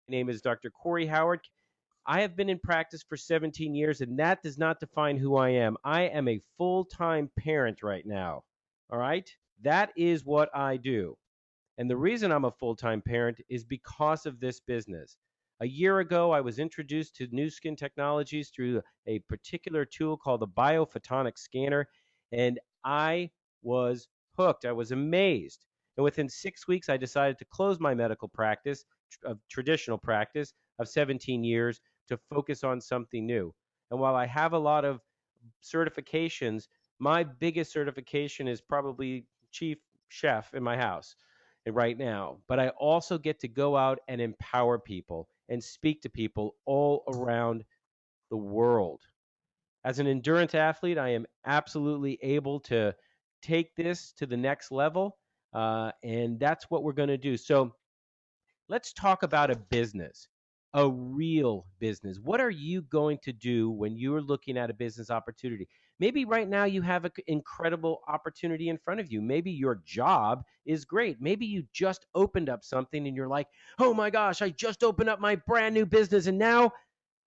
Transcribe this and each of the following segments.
My name is Dr. Corey Howard. I have been in practice for 17 years, and that does not define who I am. I am a full time parent right now. All right? That is what I do. And the reason I'm a full time parent is because of this business. A year ago, I was introduced to new skin technologies through a particular tool called the biophotonic scanner, and I was hooked. I was amazed. And within 6 weeks, I decided to close my medical practice, of traditional practice of 17 years, to focus on something new. And while I have a lot of certifications, my biggest certification is probably chief chef in my house right now. But I also get to go out and empower people and speak to people all around the world. As an endurance athlete, I am absolutely able to take this to the next level. And that's what we're going to do. So let's talk about a business, a real business. What are you going to do when you're looking at a business opportunity? Maybe right now you have an incredible opportunity in front of you. Maybe your job is great. Maybe you just opened up something and you're like, oh my gosh, I just opened up my brand new business and now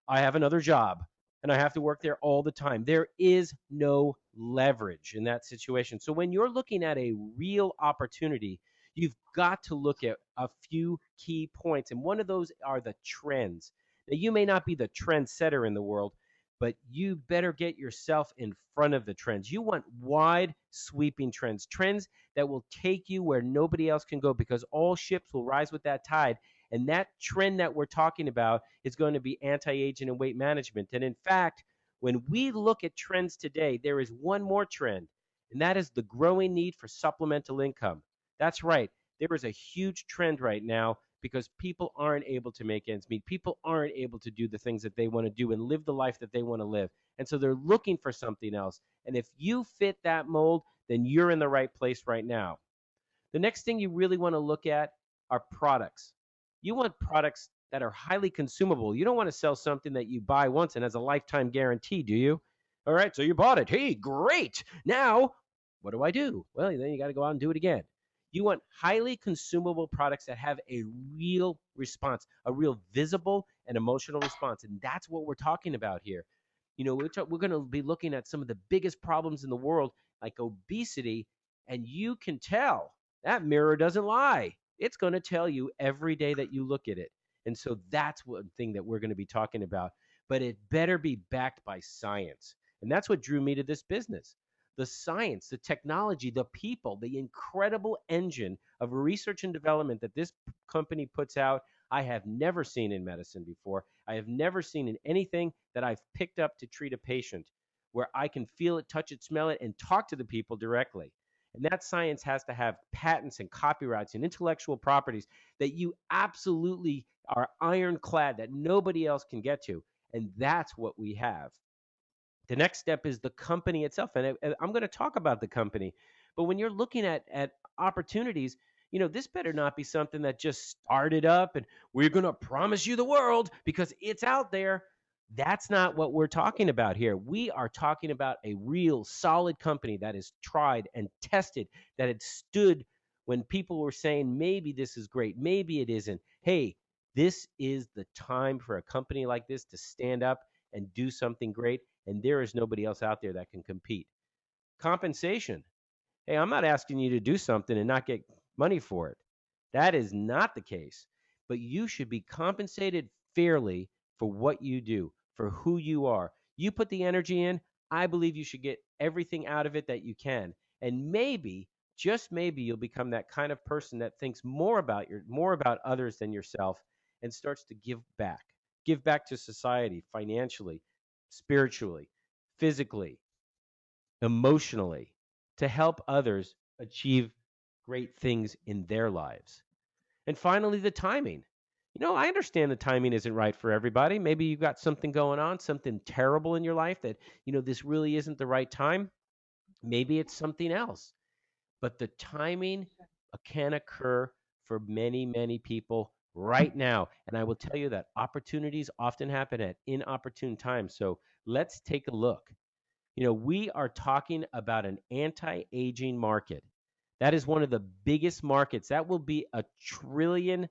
I have another job and I have to work there all the time. There is no leverage in that situation. So when you're looking at a real opportunity, you've got to look at a few key points. And one of those are the trends. Now, you may not be the trendsetter in the world, but you better get yourself in front of the trends. You want wide sweeping trends, trends that will take you where nobody else can go because all ships will rise with that tide. And that trend that we're talking about is going to be anti-aging and weight management. And in fact, when we look at trends today, there is one more trend, and that is the growing need for supplemental income. That's right. There is a huge trend right now because people aren't able to make ends meet. People aren't able to do the things that they want to do and live the life that they want to live. And so they're looking for something else. And if you fit that mold, then you're in the right place right now. The next thing you really want to look at are products. You want products that are highly consumable. You don't want to sell something that you buy once and has a lifetime guarantee, do you? All right, so you bought it. Hey, great. Now, what do I do? Well, then you got to go out and do it again. You want highly consumable products that have a real response, a real visible and emotional response. And that's what we're talking about here. We're going to be looking at some of the biggest problems in the world, like obesity, and you can tell that mirror doesn't lie. It's going to tell you every day that you look at it. And so that's one thing that we're going to be talking about. But it better be backed by science. And that's what drew me to this business. The science, the technology, the people, the incredible engine of research and development that this company puts out, I have never seen in medicine before. I have never seen in anything that I've picked up to treat a patient where I can feel it, touch it, smell it, and talk to the people directly. And that science has to have patents and copyrights and intellectual properties that you absolutely are ironclad that nobody else can get to. And that's what we have. The next step is the company itself. And I'm going to talk about the company. But when you're looking at opportunities, this better not be something that just started up and we're going to promise you the world because it's out there. That's not what we're talking about here. We are talking about a real solid company that is tried and tested, that had stood when people were saying, maybe this is great, maybe it isn't. Hey, this is the time for a company like this to stand up and do something great. And there is nobody else out there that can compete. Compensation. Hey, I'm not asking you to do something and not get money for it. That is not the case. But you should be compensated fairly for what you do, for who you are. You put the energy in, I believe you should get everything out of it that you can. And maybe, just maybe, you'll become that kind of person that thinks more about others than yourself and starts to give back. Give back to society financially, spiritually, physically, emotionally, to help others achieve great things in their lives. And finally, the timing. I understand the timing isn't right for everybody. Maybe you've got something going on, something terrible in your life that, this really isn't the right time. Maybe it's something else. But the timing can occur for many, many people right now. And I will tell you that opportunities often happen at inopportune times. So let's take a look. We are talking about an anti-aging market. That is one of the biggest markets. That will be $1 trillion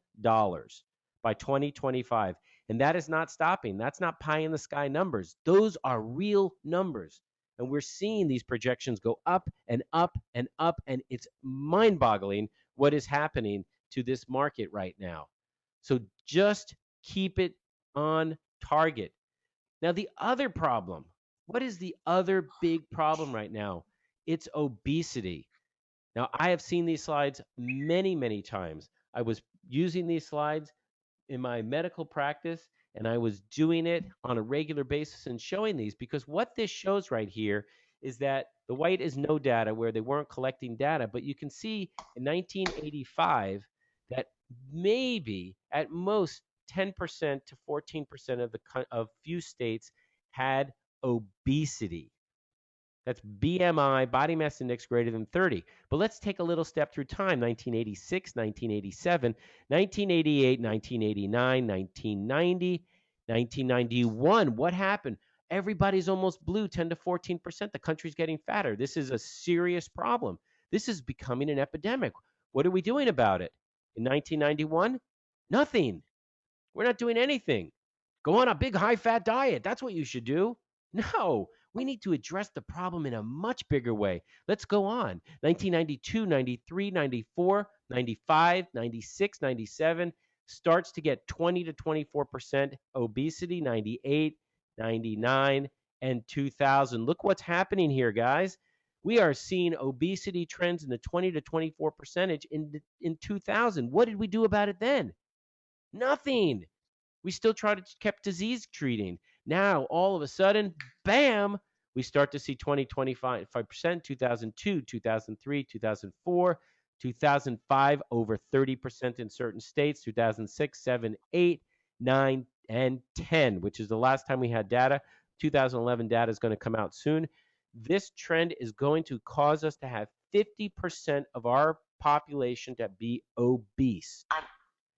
by 2025. And that is not stopping. That's not pie in the sky numbers. Those are real numbers. And we're seeing these projections go up and up and up. And it's mind boggling what is happening to this market right now. So just keep it on target. Now, the other problem, what is the other big problem right now? It's obesity. Now, I have seen these slides many, many times. I was using these slides in my medical practice, and I was doing it on a regular basis and showing these because what this shows right here is that the white is no data where they weren't collecting data, but you can see in 1985 that maybe at most 10% to 14% of few states had obesity. That's BMI, body mass index greater than 30. But let's take a little step through time 1986, 1987, 1988, 1989, 1990, 1991. What happened? Everybody's almost blue 10 to 14%. The country's getting fatter. This is a serious problem. This is becoming an epidemic. What are we doing about it? In 1991, nothing. We're not doing anything. Go on a big high fat diet. That's what you should do. No, we need to address the problem in a much bigger way. Let's go on. 1992, 93, 94, 95, 96, 97 starts to get 20 to 24% obesity, 98, 99, and 2000. Look what's happening here, guys. We are seeing obesity trends in the 20 to 24 percentage in 2000. What did we do about it then? Nothing. We still try to keep disease treating. Now, all of a sudden, bam, we start to see 20, 25%, 2002, 2003, 2004, 2005, over 30% in certain states, 2006, 7, 8, 9, and 10, which is the last time we had data. 2011 data is going to come out soon. This trend is going to cause us to have 50% of our population to be obese.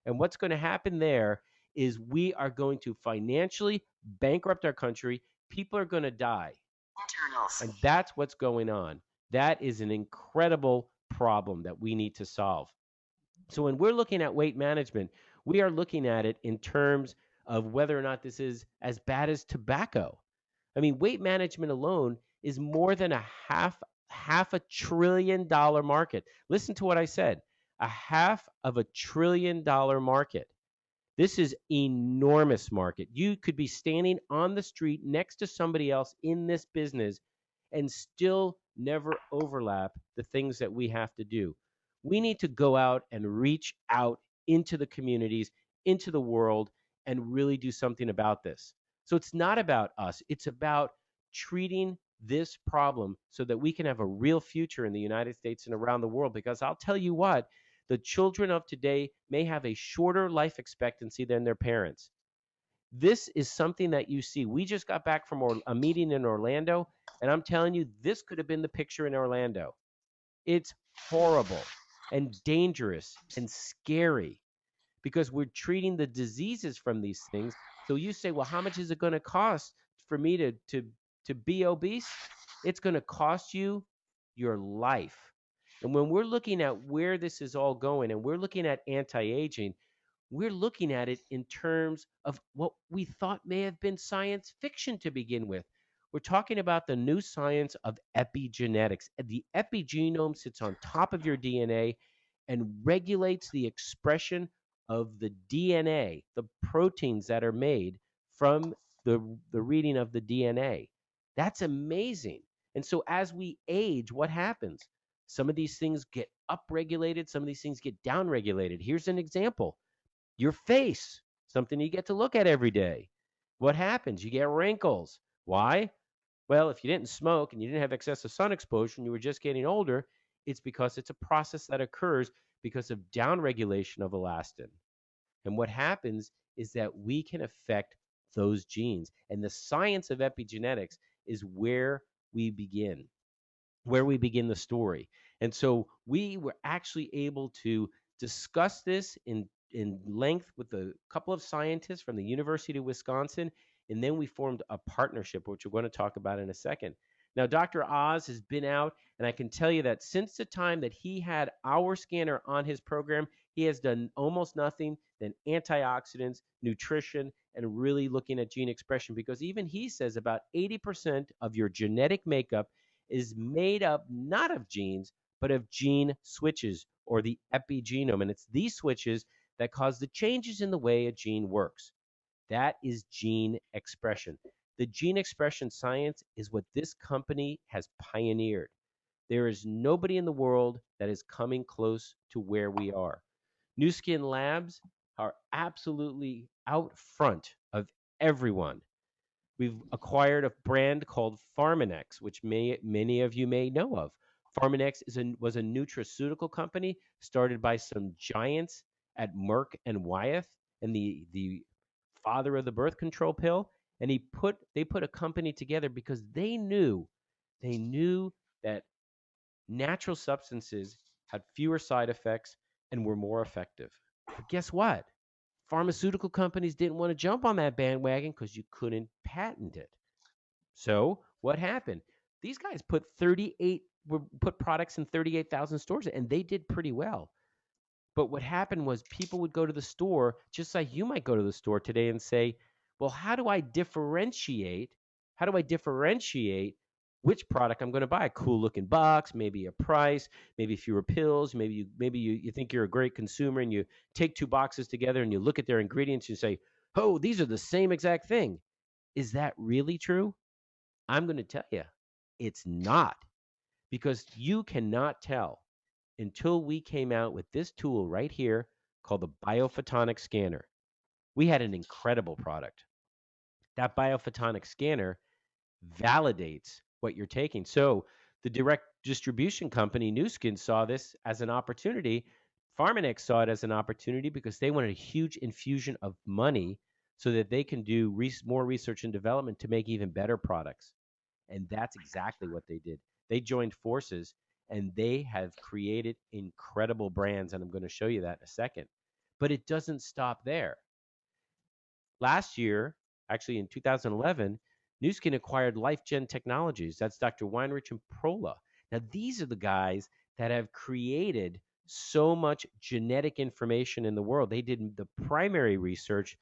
And what's going to happen there is we are going to financially bankrupt our country. People are going to die. And that's what's going on. That is an incredible problem that we need to solve. So when we're looking at weight management, we are looking at it in terms of whether or not this is as bad as tobacco. I mean, weight management alone is more than a half $500 billion market. Listen to what I said. $500 billion market. This is enormous market. You could be standing on the street next to somebody else in this business and still never overlap the things that we have to do. We need to go out and reach out into the communities, into the world, and really do something about this. So it's not about us. It's about treating this problem so that we can have a real future in the United States and around the world. Because I'll tell you what, the children of today may have a shorter life expectancy than their parents. This is something that you see. We just got back from a meeting in Orlando, and I'm telling you, this could have been the picture in Orlando. It's horrible and dangerous and scary because we're treating the diseases from these things. So you say, well, how much is it going to cost for me to be obese? It's going to cost you your life. And when we're looking at where this is all going and we're looking at anti-aging, we're looking at it in terms of what we thought may have been science fiction to begin with. We're talking about the new science of epigenetics. The epigenome sits on top of your DNA and regulates the expression of the DNA, the proteins that are made from the reading of the DNA. That's amazing. And so as we age, what happens? Some of these things get upregulated, some of these things get downregulated. Here's an example. Your face, something you get to look at every day. What happens? You get wrinkles. Why? Well, if you didn't smoke and you didn't have excessive sun exposure and you were just getting older, it's because it's a process that occurs because of downregulation of elastin. And what happens is that we can affect those genes. And the science of epigenetics is where we begin the story. And so we were actually able to discuss this in length with a couple of scientists from the University of Wisconsin. And then we formed a partnership, which we're going to talk about in a second. Now, Dr. Oz has been out, and I can tell you that since the time that he had our scanner on his program, he has done almost nothing than antioxidants, nutrition, and really looking at gene expression, because even he says about 80% of your genetic makeup is made up not of genes, but of gene switches or the epigenome. And it's these switches that cause the changes in the way a gene works. That is gene expression. The gene expression science is what this company has pioneered. There is nobody in the world that is coming close to where we are. New Skin Labs are absolutely out front of everyone. We've acquired a brand called Pharmanex, which many of you may know of. Pharmanex was a nutraceutical company started by some giants at Merck and Wyeth, and the father of the birth control pill. And they put a company together because they knew that natural substances had fewer side effects and were more effective. But guess what? Pharmaceutical companies didn't want to jump on that bandwagon because you couldn't patent it. So what happened? These guys put products in 38,000 stores, and they did pretty well. But what happened was people would go to the store, just like you might go to the store today and say, well, how do I differentiate? How do I differentiate which product I'm going to buy? A cool looking box, maybe a price, maybe fewer pills, maybe you think you're a great consumer and you take two boxes together and you look at their ingredients and you say, oh, these are the same exact thing. Is that really true? I'm going to tell you, it's not, because you cannot tell until we came out with this tool right here called the biophotonic scanner. We had an incredible product. That biophotonic scanner validates what you're taking. So the direct distribution company, Nu Skin, saw this as an opportunity. Pharmanex saw it as an opportunity because they wanted a huge infusion of money so that they can do more research and development to make even better products. And that's exactly what they did. They joined forces and they have created incredible brands. And I'm going to show you that in a second. But it doesn't stop there. Last year, actually in 2011, Nu Skin acquired LifeGen Technologies. That's Dr. Weinrich and Prola. Now, these are the guys that have created so much genetic information in the world. They did the primary research,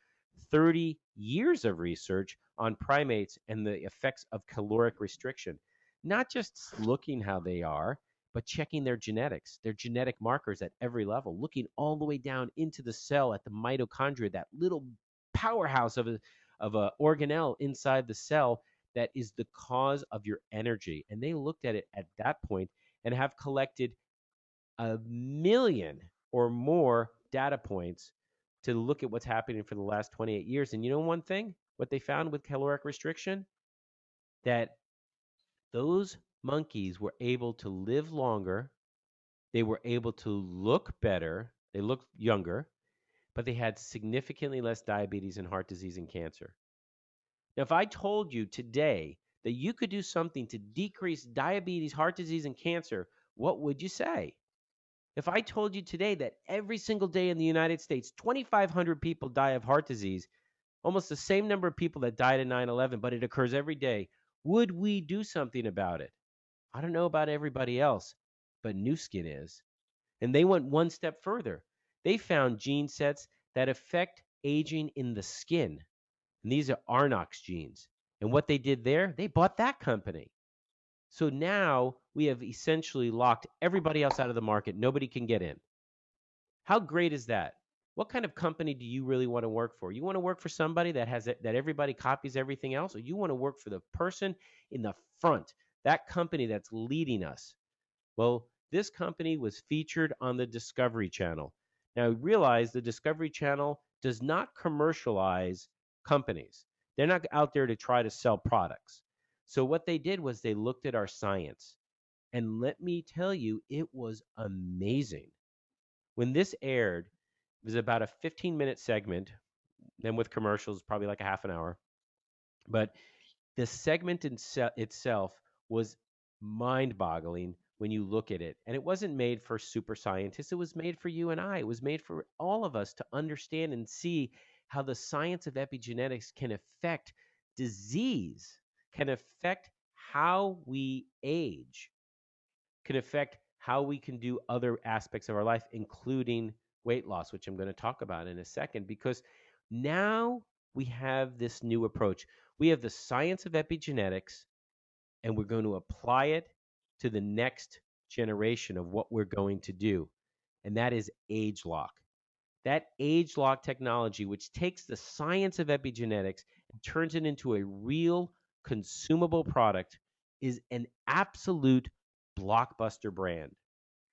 30 years of research on primates and the effects of caloric restriction. Not just looking how they are, but checking their genetics, their genetic markers at every level, looking all the way down into the cell at the mitochondria, that little powerhouse of a organelle inside the cell that is the cause of your energy. And they looked at it at that point and have collected 1,000,000 or more data points to look at what's happening for the last 28 years. And you know one thing, what they found with caloric restriction? That those monkeys were able to live longer, they were able to look better, they looked younger, but they had significantly less diabetes and heart disease and cancer. Now, if I told you today that you could do something to decrease diabetes, heart disease, and cancer, what would you say? If I told you today that every single day in the United States, 2,500 people die of heart disease, almost the same number of people that died in 9/11, but it occurs every day, would we do something about it? I don't know about everybody else, but Nu Skin is. And they went one step further. They found gene sets that affect aging in the skin. And these are Arnox genes. And what they did there, they bought that company. So now we have essentially locked everybody else out of the market. Nobody can get in. How great is that? What kind of company do you really want to work for? You want to work for somebody that has that everybody copies everything else, or you want to work for the person in the front, that company that's leading us? Well, this company was featured on the Discovery Channel. Now, realize the Discovery Channel does not commercialize companies. They're not out there to try to sell products. So what they did was they looked at our science. And let me tell you, it was amazing. When this aired, it was about a 15-minute segment, then with commercials, probably like a half an hour. But the segment itself was mind-boggling when you look at it. And it wasn't made for super scientists. It was made for you and I. It was made for all of us to understand and see how the science of epigenetics can affect disease, can affect how we age can affect how we can do other aspects of our life, including weight loss, which I'm going to talk about in a second, because now we have this new approach. We have the science of epigenetics, and we're going to apply it to the next generation of what we're going to do, and that is age lock. That age lock technology, which takes the science of epigenetics and turns it into a real consumable product, is an absolute blockbuster brand.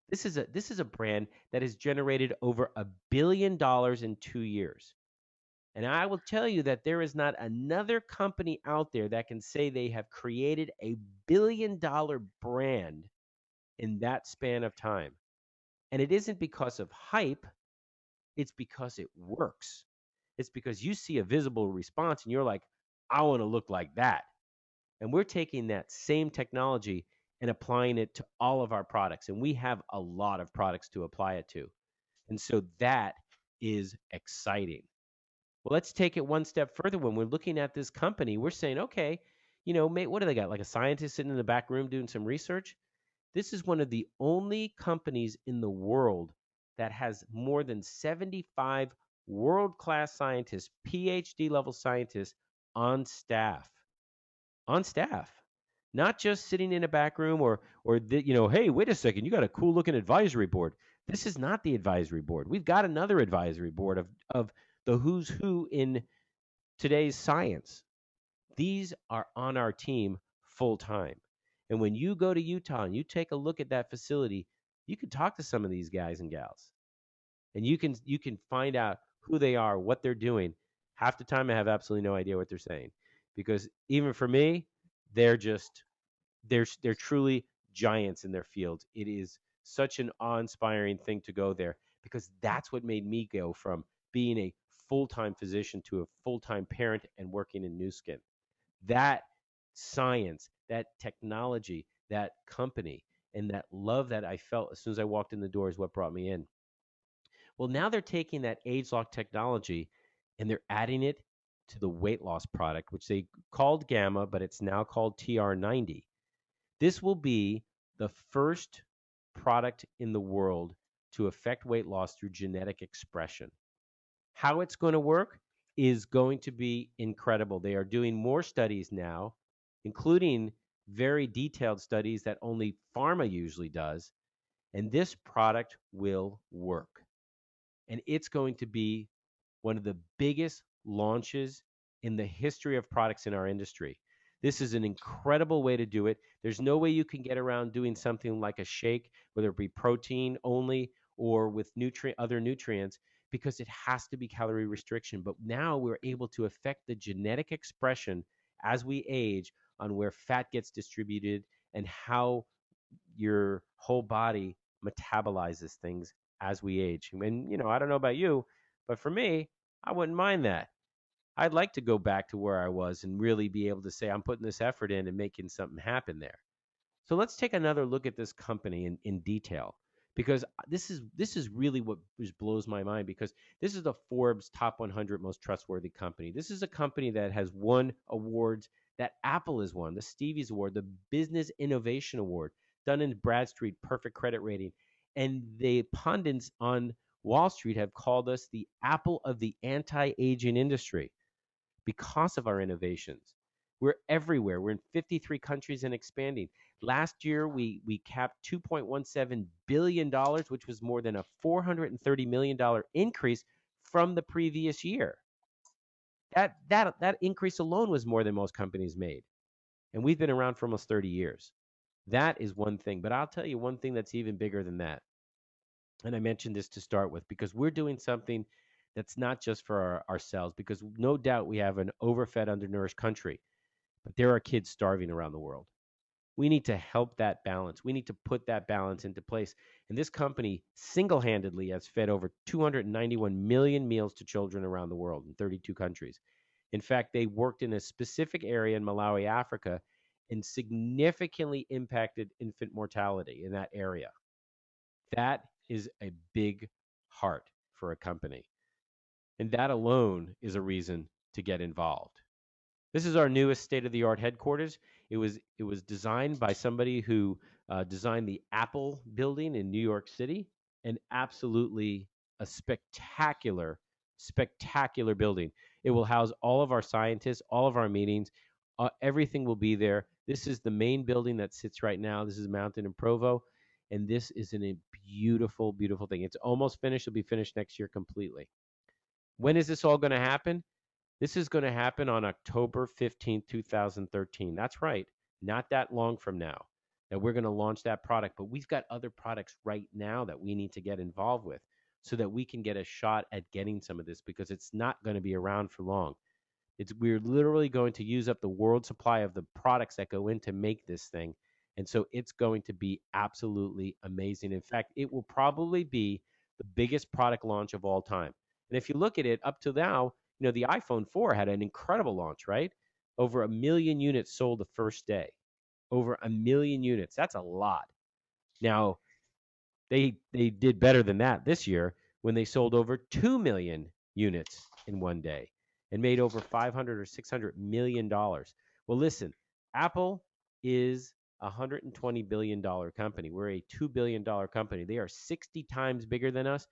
This is a brand that has generated over $1 billion in 2 years. And I will tell you that there is not another company out there that can say they have created a $1 billion brand in that span of time. And it isn't because of hype, it's because it works. It's because you see a visible response and you're like, I want to look like that. And we're taking that same technology and applying it to all of our products. And we have a lot of products to apply it to. And so that is exciting. Well, let's take it one step further. When we're looking at this company, we're saying, okay, mate, what do they got? Like a scientist sitting in the back room doing some research? This is one of the only companies in the world that has more than 75 world-class scientists, PhD level scientists on staff. On staff. Not just sitting in a back room or hey, wait a second, you got a cool looking advisory board. This is not the advisory board. We've got another advisory board of the who's who in today's science. These are on our team full time. And when you go to Utah and you take a look at that facility, you can talk to some of these guys and gals. And you can find out who they are, what they're doing. Half the time I have absolutely no idea what they're saying. Because even for me, they're just they're truly giants in their fields. It is such an awe-inspiring thing to go there because that's what made me go from being a full-time physician to a full-time parent and working in Nu Skin. That science, that technology, that company, and that love that I felt as soon as I walked in the door is what brought me in. Well, now they're taking that age lock technology and they're adding it to the weight loss product, which they called Gamma, but it's now called TR90. This will be the first product in the world to affect weight loss through genetic expression. How it's going to work is going to be incredible. They are doing more studies now, including very detailed studies that only pharma usually does, and this product will work. And it's going to be one of the biggest launches in the history of products in our industry. This is an incredible way to do it. There's no way you can get around doing something like a shake, whether it be protein only or with other nutrients, because it has to be calorie restriction. But now we're able to affect the genetic expression as we age on where fat gets distributed and how your whole body metabolizes things as we age. And, I don't know about you, but for me, I wouldn't mind that. I'd like to go back to where I was and really be able to say I'm putting this effort in and making something happen there. So let's take another look at this company in detail because this is really what just blows my mind because this is the Forbes top 100 most trustworthy company. This is a company that has won awards that Apple has won, the Stevie's Award, the Business Innovation Award, Dun & Bradstreet Perfect Credit Rating, and the pundits on Wall Street have called us the Apple of the anti-aging industry because of our innovations. We're everywhere. We're in 53 countries and expanding. Last year, we capped $2.17 billion, which was more than a $430 million increase from the previous year. That increase alone was more than most companies made. And we've been around for almost 30 years. That is one thing. But I'll tell you one thing that's even bigger than that. And I mentioned this to start with because we're doing something that's not just for ourselves, because no doubt we have an overfed, undernourished country, but there are kids starving around the world. We need to help that balance. We need to put that balance into place. And this company single-handedly has fed over 291 million meals to children around the world in 32 countries. In fact, they worked in a specific area in Malawi, Africa, and significantly impacted infant mortality in that area. That is a big heart for a company. And that alone is a reason to get involved. This is our newest state-of-the-art headquarters. It was designed by somebody who designed the Apple building in New York City, and absolutely a spectacular, spectacular building. It will house all of our scientists, all of our meetings. Everything will be there. This is the main building that sits right now. This is Mountain in Provo, and this is a beautiful, beautiful thing. It's almost finished. It'll be finished next year completely. When is this all going to happen? This is going to happen on October 15th, 2013. That's right. Not that long from now that we're going to launch that product. But we've got other products right now that we need to get involved with so that we can get a shot at getting some of this, because it's not going to be around for long. We're literally going to use up the world supply of the products that go in to make this thing. And so it's going to be absolutely amazing. In fact, it will probably be the biggest product launch of all time. And if you look at it up to now, the iPhone 4 had an incredible launch, right? Over 1 million units sold the first day. Over 1 million units. That's a lot. Now, they did better than that this year when they sold over 2 million units in one day and made over 500 or 600 million dollars. Well, listen, Apple is a $120 billion company. We're a $2 billion company. They are 60 times bigger than us,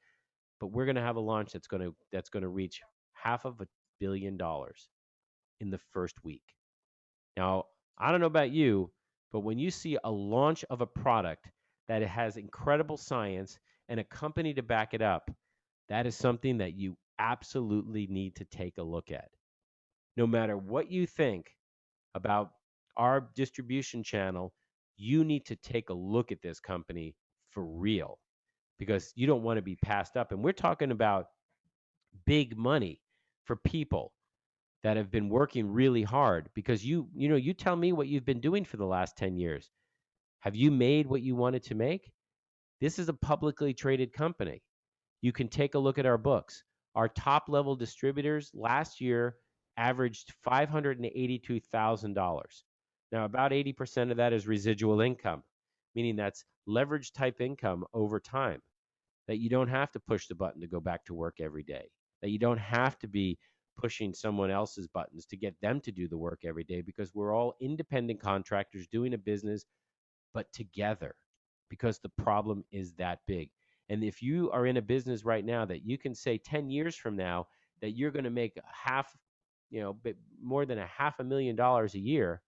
but we're going to have a launch that's going to reach $500 million in the first week. Now, I don't know about you, but when you see a launch of a product that it has incredible science and a company to back it up, that is something that you absolutely need to take a look at. No matter what you think about our distribution channel, you need to take a look at this company for real, because you don't want to be passed up. And we're talking about big money for people that have been working really hard, because you tell me what you've been doing for the last 10 years. Have you made what you wanted to make? This is a publicly traded company. You can take a look at our books. Our top level distributors last year averaged $582,000. Now, about 80% of that is residual income, meaning that's leverage type income over time, that you don't have to push the button to go back to work every day, that you don't have to be pushing someone else's buttons to get them to do the work every day, because we're all independent contractors doing a business, but together, because the problem is that big. And if you are in a business right now that you can say 10 years from now that you're going to make more than $500,000 a year,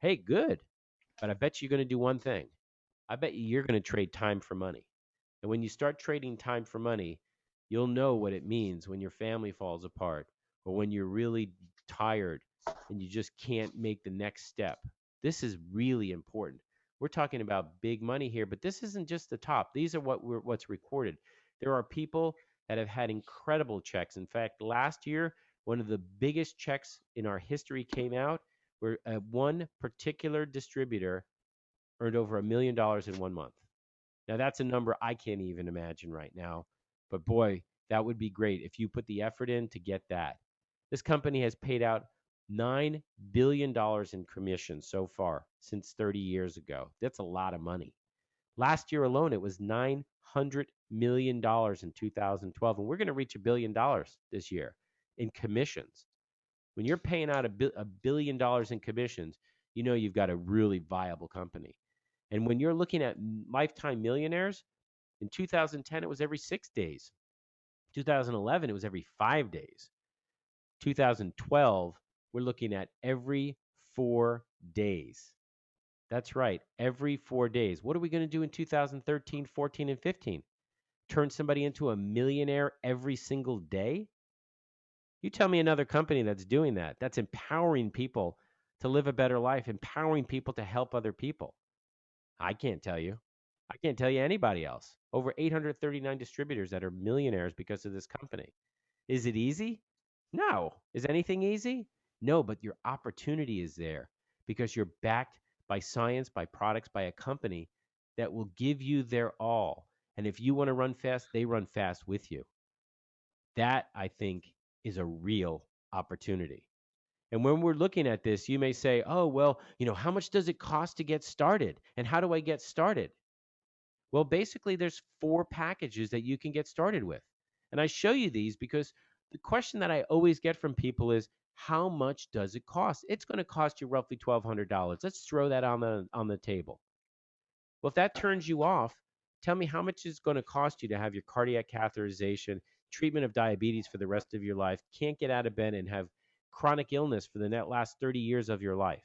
hey, good. But I bet you're going to do one thing. I bet you're going to trade time for money. And when you start trading time for money, you'll know what it means when your family falls apart, or when you're really tired and you just can't make the next step. This is really important. We're talking about big money here, but this isn't just the top. These are what's recorded. There are people that have had incredible checks. In fact, last year, one of the biggest checks in our history came out where one particular distributor earned over $1 million in 1 month. Now, that's a number I can't even imagine right now. But boy, that would be great if you put the effort in to get that. This company has paid out $9 billion in commissions so far since 30 years ago. That's a lot of money. Last year alone, it was $900 million in 2012. And we're going to reach $1 billion this year in commissions. When you're paying out $1 billion in commissions, you've got a really viable company. And when you're looking at lifetime millionaires, in 2010, it was every 6 days. 2011, it was every 5 days. 2012, we're looking at every 4 days. That's right, every 4 days. What are we going to do in 2013, 14, and 15? Turn somebody into a millionaire every single day? You tell me another company that's doing that, that's empowering people to live a better life, empowering people to help other people. I can't tell you. I can't tell you anybody else. Over 839 distributors that are millionaires because of this company. Is it easy? No. Is anything easy? No, but your opportunity is there because you're backed by science, by products, by a company that will give you their all. And if you want to run fast, they run fast with you. That, I think, is a real opportunity. And when we're looking at this, you may say, oh, well, how much does it cost to get started? And how do I get started? Well, basically, there's 4 packages that you can get started with. And I show you these because the question that I always get from people is, How much does it cost? It's going to cost you roughly $1,200. Let's throw that on the table. Well, if that turns you off, tell me how much it's going to cost you to have your cardiac catheterization, treatment of diabetes for the rest of your life, can't get out of bed and have chronic illness for the last 30 years of your life.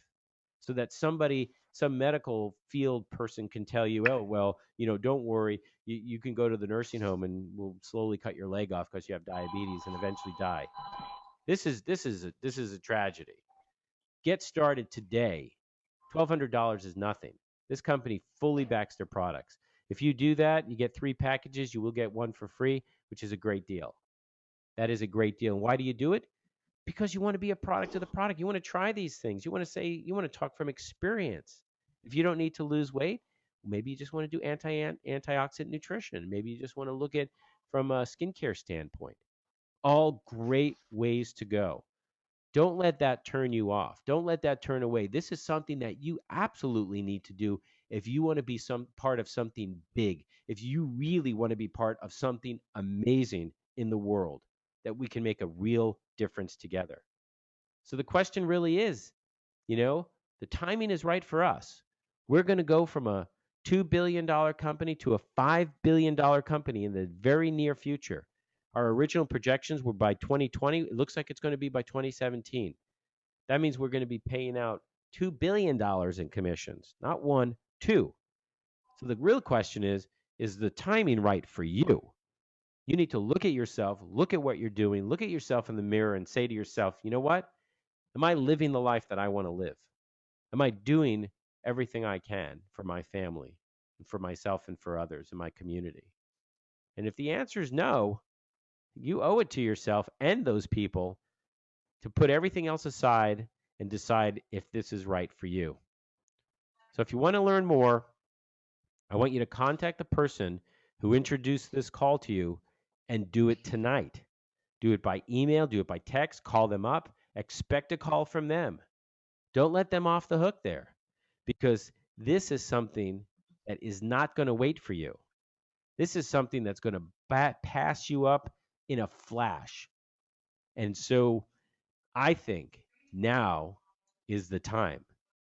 So that somebody, some medical field person can tell you, oh, well, don't worry, you can go to the nursing home and we'll slowly cut your leg off because you have diabetes and eventually die. This is a tragedy. Get started today. $1,200 is nothing. This company fully backs their products. If you do that, you get 3 packages. You will get one for free, which is a great deal. That is a great deal. And why do you do it? Because you want to be a product of the product. You want to try these things. You want to talk from experience. If you don't need to lose weight, maybe you just want to do antioxidant nutrition. Maybe you just want to look at from a skincare standpoint. All great ways to go. Don't let that turn you off. Don't let that turn away. This is something that you absolutely need to do if you want to be some part of something big. If you really want to be part of something amazing in the world that we can make a real difference together. So the question really is, the timing is right for us. We're going to go from a $2 billion company to a $5 billion company in the very near future. Our original projections were by 2020. It looks like it's going to be by 2017. That means we're going to be paying out $2 billion in commissions, not one, two. So the real question is the timing right for you? You need to look at yourself, look at what you're doing, look at yourself in the mirror and say to yourself, you know what? Am I living the life that I want to live? Am I doing everything I can for my family and for myself and for others in my community? And if the answer is no, you owe it to yourself and those people to put everything else aside and decide if this is right for you. So if you want to learn more, I want you to contact the person who introduced this call to you and do it tonight. Do it by email, do it by text, call them up, expect a call from them. Don't let them off the hook there, because this is something that is not going to wait for you. This is something that's going to pass you up in a flash. And so I think now is the time.